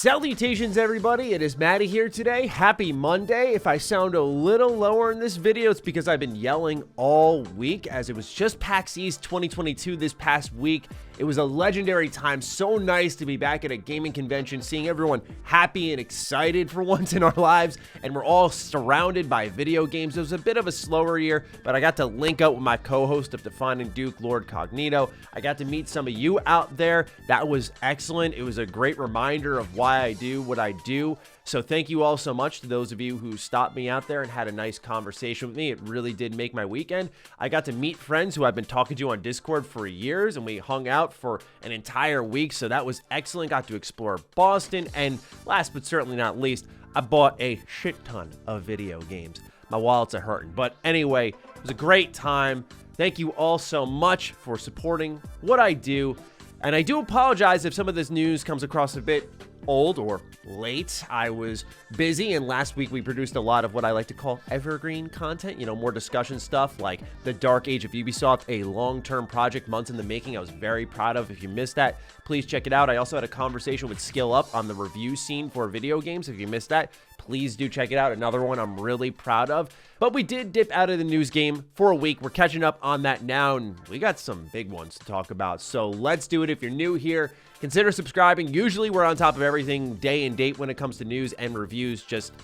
Salutations everybody, it is Matty here today. Happy Monday. If I sound a little lower in this video, it's because I've been yelling all week as it was just PAX East 2022 this past week. It was a legendary time, so nice to be back at a gaming convention, seeing everyone happy and excited for once in our lives, and we're all surrounded by video games. It was a bit of a slower year, but I got to link up with my co-host of Defining Duke, Lord Cognito. I got to meet some of you out there. That was excellent. It was a great reminder of why I do what I do. So thank you all so much to those of you who stopped me out there and had a nice conversation with me. It really did make my weekend. I got to meet friends who I've been talking to on Discord for years, and we hung out for an entire week. So that was excellent. Got to explore Boston. And last but certainly not least, I bought a shit ton of video games. My wallets are hurting. But anyway, it was a great time. Thank you all so much for supporting what I do. And I do apologize if some of this news comes across a bit old or late. I was busy, and last week we produced a lot of what I like to call evergreen content, more discussion stuff like The Dark Age of Ubisoft, a long-term project, months in the making. I was very proud of. If you missed that, please check it out. I also had a conversation with Skill Up on the review scene for video games. If you missed that, please do check it out. Another one I'm really proud of. But we did dip out of the news game for a week. We're catching up on that now, and we got some big ones to talk about. So let's do it. If you're new here, consider subscribing. Usually we're on top of everything day and date when it comes to news and reviews. Just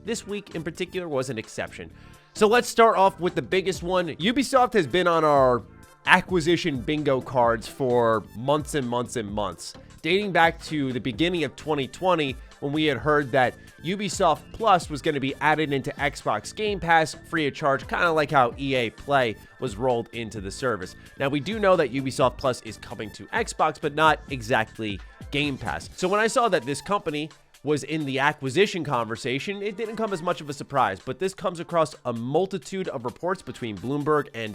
this week in particular was an exception. So let's start off with the biggest one. Ubisoft has been on our acquisition bingo cards for months and months and months, dating back to the beginning of 2020 when we had heard that Ubisoft Plus was going to be added into Xbox Game Pass free of charge, kind of like how EA Play was rolled into the service. Now, we do know that Ubisoft Plus is coming to Xbox, but not exactly Game Pass. So when I saw that this company was in the acquisition conversation, it didn't come as much of a surprise, but this comes across a multitude of reports between Bloomberg and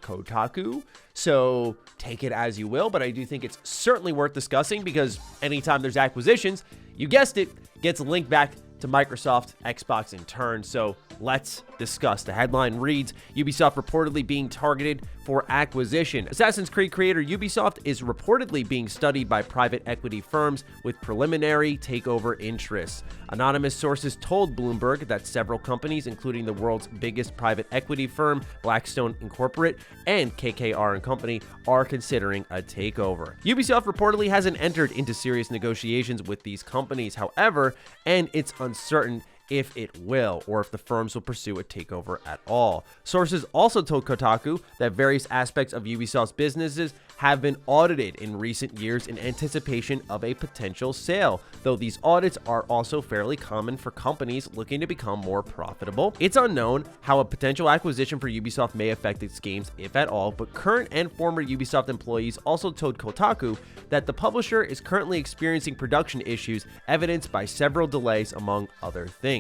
Kotaku, so take it as you will, but I do think it's certainly worth discussing because anytime there's acquisitions, you guessed it, gets linked back to Microsoft, Xbox in turn. So let's discuss. The headline reads, Ubisoft reportedly being targeted for acquisition. Assassin's Creed creator Ubisoft is reportedly being studied by private equity firms with preliminary takeover interests. Anonymous sources told Bloomberg that several companies, including the world's biggest private equity firm, Blackstone Incorporate, and KKR & Company, are considering a takeover. Ubisoft reportedly hasn't entered into serious negotiations with these companies, however, and it's uncertain if it will, or if the firms will pursue a takeover at all. Sources also told Kotaku that various aspects of Ubisoft's businesses have been audited in recent years in anticipation of a potential sale, though these audits are also fairly common for companies looking to become more profitable. It's unknown how a potential acquisition for Ubisoft may affect its games, if at all, but current and former Ubisoft employees also told Kotaku that the publisher is currently experiencing production issues evidenced by several delays, among other things.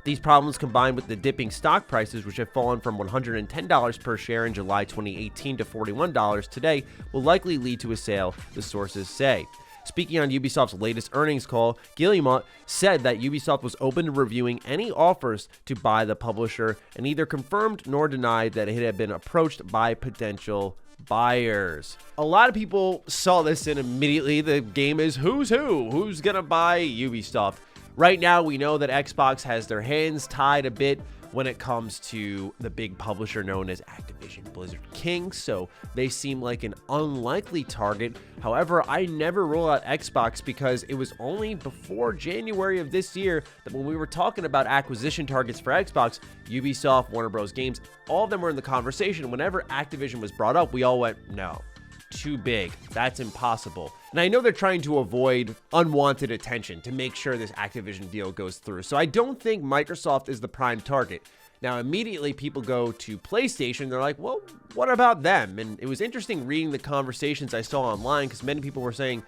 These problems, combined with the dipping stock prices, which have fallen from $110 per share in July 2018 to $41 today, will likely lead to a sale, the sources say. Speaking on Ubisoft's latest earnings call, Guillemot said that Ubisoft was open to reviewing any offers to buy the publisher and neither confirmed nor denied that it had been approached by potential buyers. A lot of people saw this and immediately the game is who's who? Who's gonna buy Ubisoft? Right now, we know that Xbox has their hands tied a bit when it comes to the big publisher known as Activision Blizzard King, so they seem like an unlikely target. However, I never rule out Xbox because it was only before January of this year that when we were talking about acquisition targets for Xbox, Ubisoft, Warner Bros. Games, all of them were in the conversation. Whenever Activision was brought up, we all went, no. Too big. That's impossible. And I know they're trying to avoid unwanted attention to make sure this Activision deal goes through. So I don't think Microsoft is the prime target. Now, immediately people go to PlayStation. They're like, well, what about them? And it was interesting reading the conversations I saw online because many people were saying,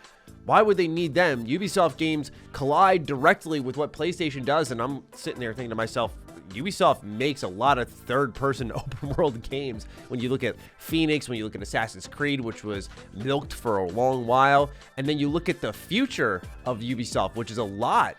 why would they need them? Ubisoft games collide directly with what PlayStation does. And I'm sitting there thinking to myself, Ubisoft makes a lot of third-person open world games. When you look at Phoenix, when you look at Assassin's Creed, which was milked for a long while, and then you look at the future of Ubisoft, which is a lot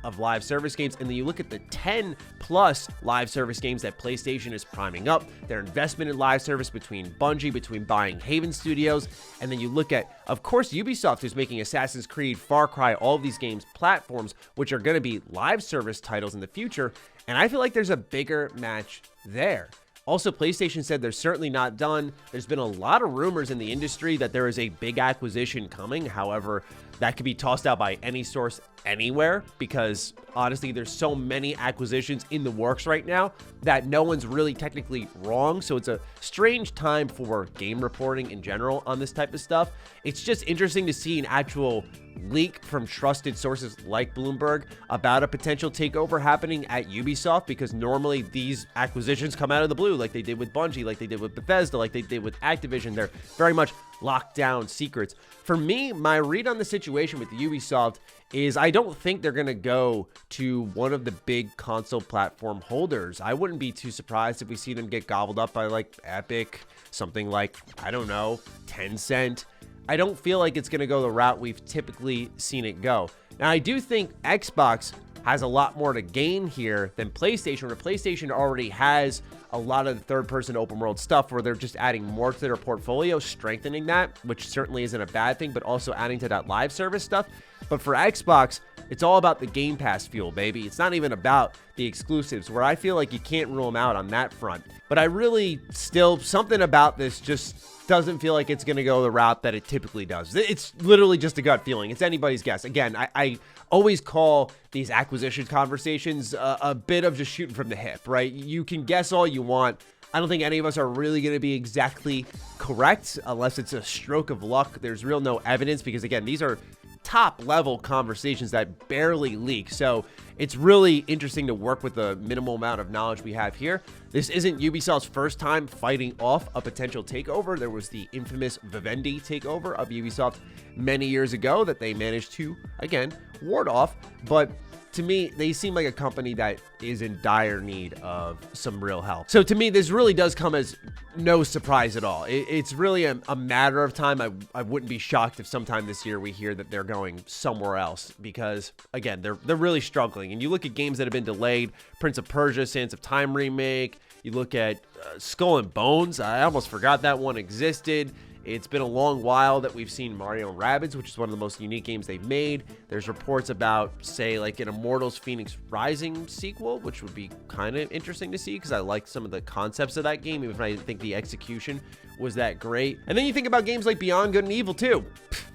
of live service games, and then you look at the 10 plus live service games that PlayStation is priming up, their investment in live service between Bungie, between buying Haven Studios, and then you look at, of course, Ubisoft is making Assassin's Creed, Far Cry, all of these games platforms, which are going to be live service titles in the future, and I feel like there's a bigger match there. Also, PlayStation said they're certainly not done. There's been a lot of rumors in the industry that there is a big acquisition coming. However, that could be tossed out by any source anywhere because honestly, there's so many acquisitions in the works right now that no one's really technically wrong. So it's a strange time for game reporting in general on this type of stuff. It's just interesting to see an actual leak from trusted sources like Bloomberg about a potential takeover happening at Ubisoft, because normally these acquisitions come out of the blue like they did with Bungie, like they did with Bethesda, like they did with Activision. They're very much locked down secrets. For me, my read on the situation with Ubisoft is I don't think they're going to go to one of the big console platform holders. I wouldn't be too surprised if we see them get gobbled up by like Epic, something like, I don't know, Tencent. I don't feel like it's going to go the route we've typically seen it go. Now, I do think Xbox has a lot more to gain here than PlayStation, where PlayStation already has a lot of the third-person open-world stuff where they're just adding more to their portfolio, strengthening that, which certainly isn't a bad thing, but also adding to that live service stuff. But for Xbox, it's all about the Game Pass fuel, baby. It's not even about the exclusives, where I feel like you can't rule them out on that front. But I really still, something about this just doesn't feel like it's going to go the route that it typically does. It's literally just a gut feeling. It's anybody's guess. Again, I always call these acquisition conversations a bit of just shooting from the hip, right? You can guess all you want. I don't think any of us are really going to be exactly correct unless it's a stroke of luck. There's real no evidence because, again, these are top level conversations that barely leak. So it's really interesting to work with the minimal amount of knowledge we have here. This isn't Ubisoft's first time fighting off a potential takeover. There was the infamous Vivendi takeover of Ubisoft many years ago that they managed to, again, ward off. But to me, they seem like a company that is in dire need of some real help. So to me, this really does come as no surprise at all. It's really a matter of time. I wouldn't be shocked if sometime this year we hear that they're going somewhere else because, again, they're really struggling. And you look at games that have been delayed, Prince of Persia, Sands of Time remake. You look at Skull and Bones. I almost forgot that one existed. It's been a long while that we've seen Mario & Rabbids, which is one of the most unique games they've made. There's reports about, say, like an Immortals Phoenix Rising sequel, which would be kind of interesting to see because I like some of the concepts of that game, even if I didn't think the execution was that great. And then you think about games like Beyond Good and Evil 2.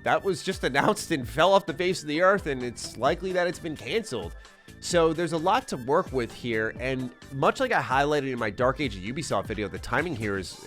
That was just announced and fell off the face of the earth, and it's likely that it's been canceled. So there's a lot to work with here, and much like I highlighted in my Dark Age of Ubisoft video, the timing here is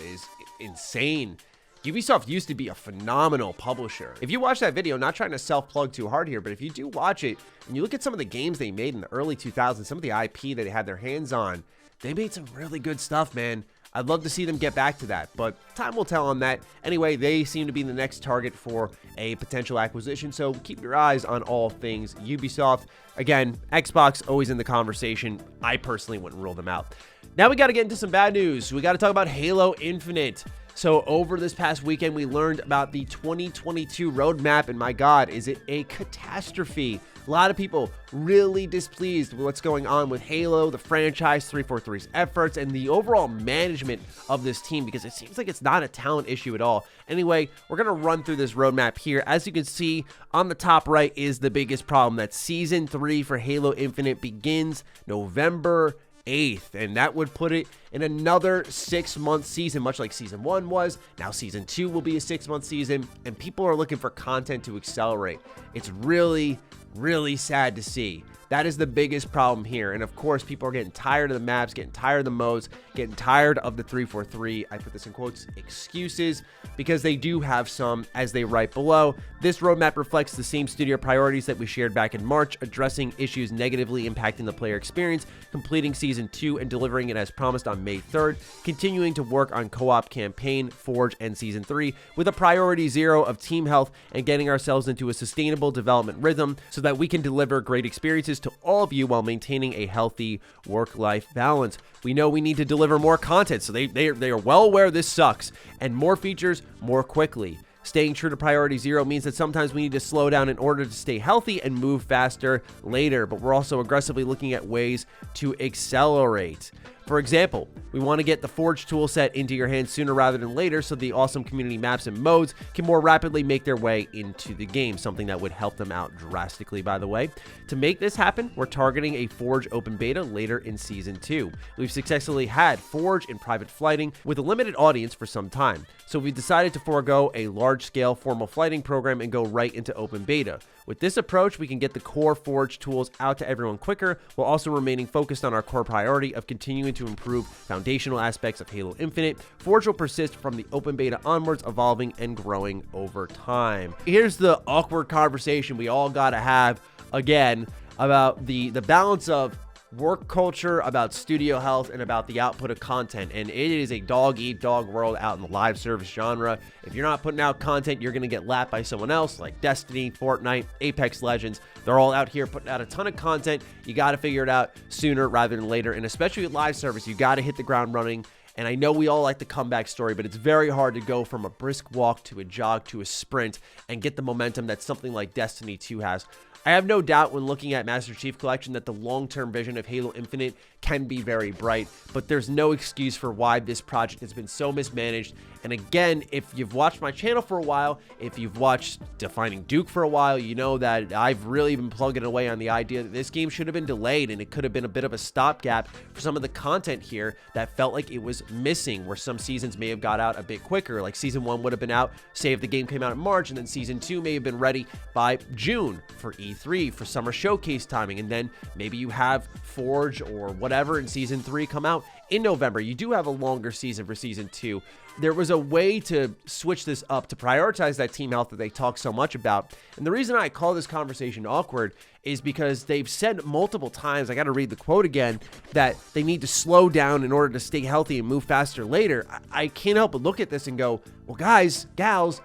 insane. Ubisoft used to be a phenomenal publisher. If you watch that video, not trying to self-plug too hard here, but if you do watch it and you look at some of the games they made in the early 2000s, some of the IP that they had their hands on, they made some really good stuff, man. I'd love to see them get back to that, but time will tell on that. Anyway, they seem to be the next target for a potential acquisition, so keep your eyes on all things Ubisoft. Again, Xbox always in the conversation. I personally wouldn't rule them out. Now we got to get into some bad news. We got to talk about Halo Infinite. So over this past weekend, we learned about the 2022 roadmap, and my God, is it a catastrophe? A lot of people really displeased with what's going on with Halo, the franchise, 343's efforts, and the overall management of this team, because it seems like it's not a talent issue at all. Anyway, we're going to run through this roadmap here. As you can see, on the top right is the biggest problem, that Season 3 for Halo Infinite begins November 8th, and that would put it in another 6-month season, much like Season 1 was. Now Season 2 will be a 6-month season, and people are looking for content to accelerate. It's really, really sad to see. That is the biggest problem here, and of course, people are getting tired of the maps, getting tired of the modes, getting tired of the 343, I put this in quotes, excuses, because they do have some, as they write below. This roadmap reflects the same studio priorities that we shared back in March, addressing issues negatively impacting the player experience, completing Season 2 and delivering it as promised on May 3rd, continuing to work on co-op campaign, Forge, and Season 3, with a priority 0 of team health and getting ourselves into a sustainable development rhythm so that we can deliver great experiences messages to all of you while maintaining a healthy work-life balance. We know we need to deliver more content, so they are well aware this sucks, and more features more quickly. Staying true to priority zero means that sometimes we need to slow down in order to stay healthy and move faster later, but we're also aggressively looking at ways to accelerate. For example, we want to get the Forge toolset into your hands sooner rather than later so the awesome community maps and modes can more rapidly make their way into the game, something that would help them out drastically, by the way. To make this happen, we're targeting a Forge open beta later in Season 2. We've successfully had Forge in private flighting with a limited audience for some time, so we decided to forego a large-scale formal flighting program and go right into open beta. With this approach, we can get the core Forge tools out to everyone quicker, while also remaining focused on our core priority of continuing to improve foundational aspects of Halo Infinite. Forge will persist from the open beta onwards, evolving and growing over time. Here's the awkward conversation we all gotta have again about the balance of work culture, about studio health, and about the output of content. And it is a dog-eat-dog world out in the live service genre. If you're not putting out content, you're going to get lapped by someone else, like Destiny, Fortnite, Apex Legends. They're all out here putting out a ton of content. You got to figure it out sooner rather than later. And especially with live service, you got to hit the ground running. And I know we all like the comeback story, but it's very hard to go from a brisk walk to a jog to a sprint and get the momentum that something like Destiny 2 has. I have no doubt when looking at Master Chief Collection that the long-term vision of Halo Infinite can be very bright, but there's no excuse for why this project has been so mismanaged. And again, if you've watched my channel for a while, if you've watched Defining Duke for a while, you know that I've really been plugging away on the idea that this game should have been delayed, and it could have been a bit of a stopgap for some of the content here that felt like it was missing, where some seasons may have got out a bit quicker. Like Season 1 would have been out, say if the game came out in March, and then Season 2 may have been ready by June for E3, for summer showcase timing, and then maybe you have Forge or whatever in Season 3 come out in November. You do have a longer season for Season 2. There was a way to switch this up to prioritize that team health that they talk so much about. And the reason I call this conversation awkward is because they've said multiple times, I got to read the quote again, that they need to slow down in order to stay healthy and move faster later. I can't help but look at this and go, well, guys, gals,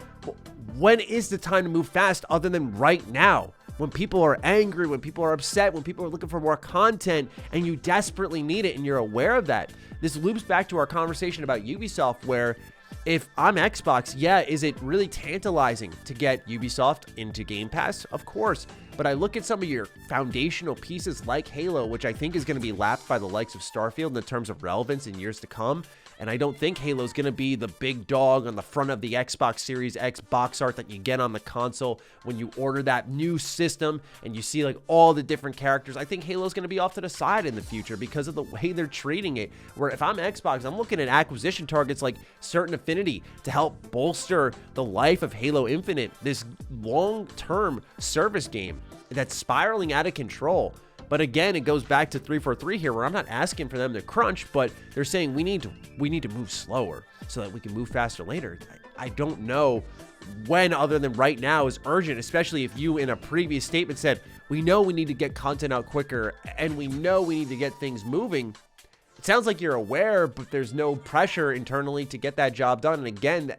when is the time to move fast other than right now? When people are angry, when people are upset, when people are looking for more content and you desperately need it and you're aware of that. This loops back to our conversation about Ubisoft, where if I'm Xbox, yeah, is it really tantalizing to get Ubisoft into Game Pass? Of course. But I look at some of your foundational pieces like Halo, which I think is going to be lapped by the likes of Starfield in terms of relevance in years to come. And I don't think Halo's going to be the big dog on the front of the Xbox Series X box art that you get on the console when you order that new system and you see like all the different characters. I think Halo's going to be off to the side in the future because of the way they're treating it. Where if I'm Xbox, I'm looking at acquisition targets like Certain Affinity to help bolster the life of Halo Infinite, this long-term service game that's spiraling out of control. But again, it goes back to 343 here, where I'm not asking for them to crunch, but they're saying we need to move slower so that we can move faster later. I don't know when, other than right now, is urgent, especially if you in a previous statement said, we know we need to get content out quicker and we know we need to get things moving. It sounds like you're aware, but there's no pressure internally to get that job done. And again,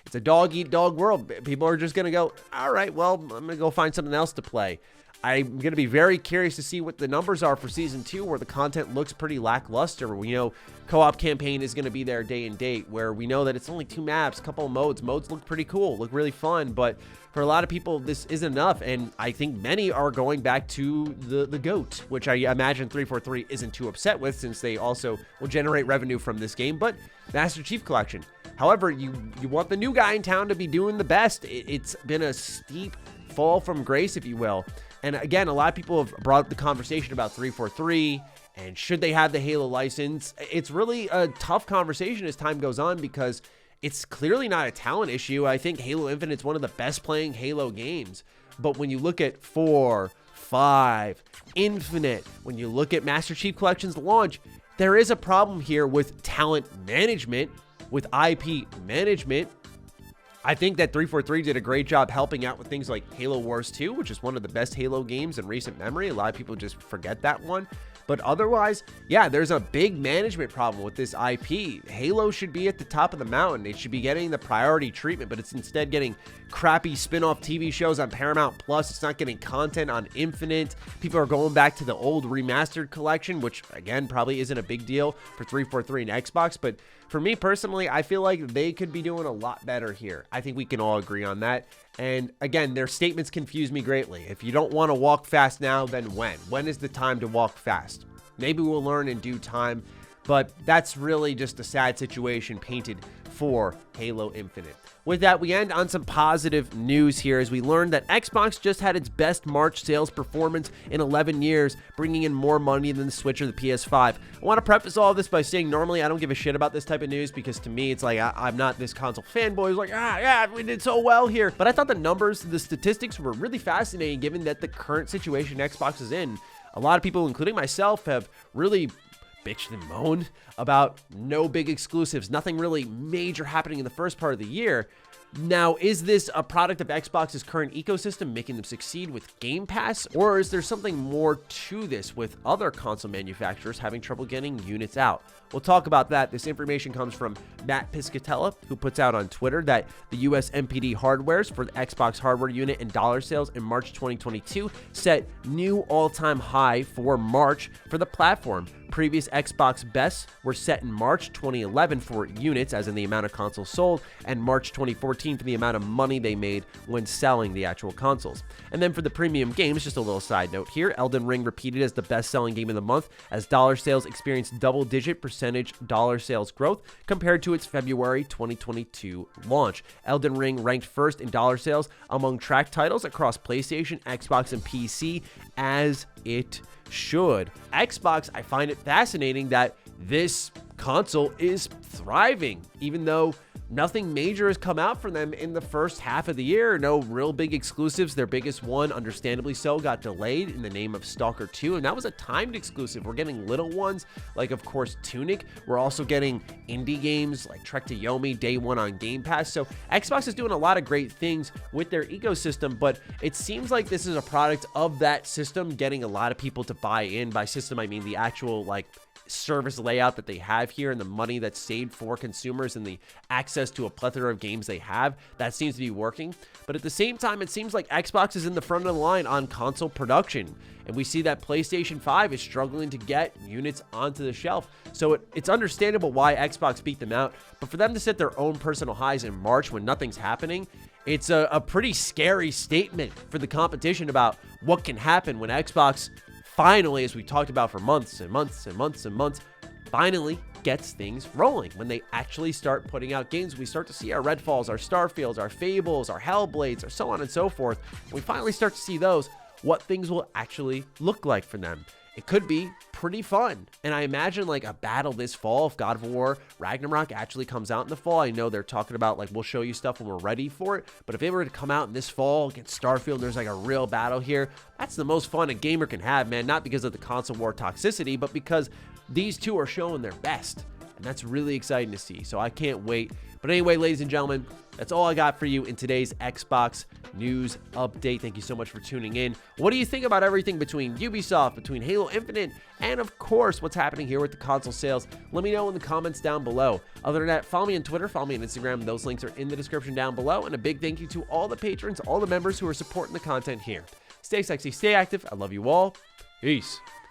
it's a dog-eat-dog world. People are just going to go, all right, well, I'm going to go find something else to play. I'm going to be very curious to see what the numbers are for Season 2, where the content looks pretty lackluster. We know co-op campaign is going to be there day and date, where we know that it's only 2 maps, a couple of modes. Modes look pretty cool, look really fun, but for a lot of people, this isn't enough, and I think many are going back to the GOAT, which I imagine 343 isn't too upset with, since they also will generate revenue from this game, but Master Chief Collection. However, you want the new guy in town to be doing the best. It's been a steep fall from grace, if you will. And again, a lot of people have brought up the conversation about 343 and should they have the Halo license. It's really a tough conversation as time goes on because it's clearly not a talent issue. I think Halo Infinite's one of the best playing Halo games. But when you look at 4, 5, Infinite, when you look at Master Chief Collection's launch, there is a problem here with talent management, with IP management. I think that 343 did a great job helping out with things like Halo Wars 2, which is one of the best Halo games in recent memory. A lot of people just forget that one. But otherwise, yeah, there's a big management problem with this IP. Halo should be at the top of the mountain. It should be getting the priority treatment, but it's instead getting crappy spin-off TV shows on Paramount Plus. It's not getting content on Infinite. People are going back to the old remastered collection, which again probably isn't a big deal for 343 and Xbox, but for me personally, I feel like they could be doing a lot better here. I think we can all agree on that. And again, their statements confuse me greatly. If you don't want to walk fast now, then when? When is the time to walk fast? Maybe we'll learn in due time, but that's really just a sad situation painted for Halo Infinite. With that, we end on some positive news here as we learned that Xbox just had its best March sales performance in 11 years, bringing in more money than the Switch or the PS5. I want to preface all of this by saying normally I don't give a shit about this type of news because to me it's like I'm not this console fanboy who's like, yeah, we did so well here. But I thought the numbers, the statistics were really fascinating given that the current situation Xbox is in. A lot of people, including myself, have really bitched and moaned about no big exclusives, nothing really major happening in the first part of the year. Now, is this a product of Xbox's current ecosystem making them succeed with Game Pass, or is there something more to this with other console manufacturers having trouble getting units out? We'll talk about that. This information comes from Matt Piscatella, who puts out on Twitter that the US MPD hardwares for the Xbox hardware unit and dollar sales in March 2022 set new all-time high for March for the platform. Previous Xbox bests were set in March 2011 for units, as in the amount of consoles sold, and March 2014 for the amount of money they made when selling the actual consoles. And then for the premium games, just a little side note here, Elden Ring repeated as the best-selling game of the month as dollar sales experienced double-digit percentage dollar sales growth compared to its February 2022 launch. Elden Ring ranked first in dollar sales among tracked titles across PlayStation, Xbox, and PC, as it should. Xbox, I find it fascinating that this console is thriving, even though nothing major has come out for them in the first half of the year. No real big exclusives. Their biggest one, understandably so, got delayed in the name of Stalker 2, and that was a timed exclusive. We're getting little ones, like, of course, Tunic. We're also getting indie games like Trek to Yomi day one on Game Pass. So Xbox is doing a lot of great things with their ecosystem, but it seems like this is a product of that system getting a lot of people to buy in. By system, I mean the actual, like, service layout that they have here and the money that's saved for consumers and the access to a plethora of games they have. That seems to be working. But at the same time, it seems like Xbox is in the front of the line on console production. And we see that PlayStation 5 is struggling to get units onto the shelf. So it's understandable why Xbox beat them out. But for them to set their own personal highs in March when nothing's happening, it's a pretty scary statement for the competition about what can happen when Xbox finally, as we talked about for months and months and months and months, finally gets things rolling. When they actually start putting out games, we start to see our Redfalls, our Starfields, our Fables, our Hellblades, or so on and so forth. We finally start to see those, what things will actually look like for them. It could be pretty fun. And I imagine like a battle this fall, if God of War Ragnarok actually comes out in the fall. I know they're talking about like, we'll show you stuff when we're ready for it. But if it were to come out in this fall against Starfield, and there's like a real battle here, that's the most fun a gamer can have, man. Not because of the console war toxicity, but because these two are showing their best. And that's really exciting to see. So I can't wait. But anyway, ladies and gentlemen, that's all I got for you in today's Xbox news update. Thank you so much for tuning in. What do you think about everything between Ubisoft, between Halo Infinite, and of course, what's happening here with the console sales? Let me know in the comments down below. Other than that, follow me on Twitter, follow me on Instagram. Those links are in the description down below. And a big thank you to all the patrons, all the members who are supporting the content here. Stay sexy, stay active. I love you all. Peace.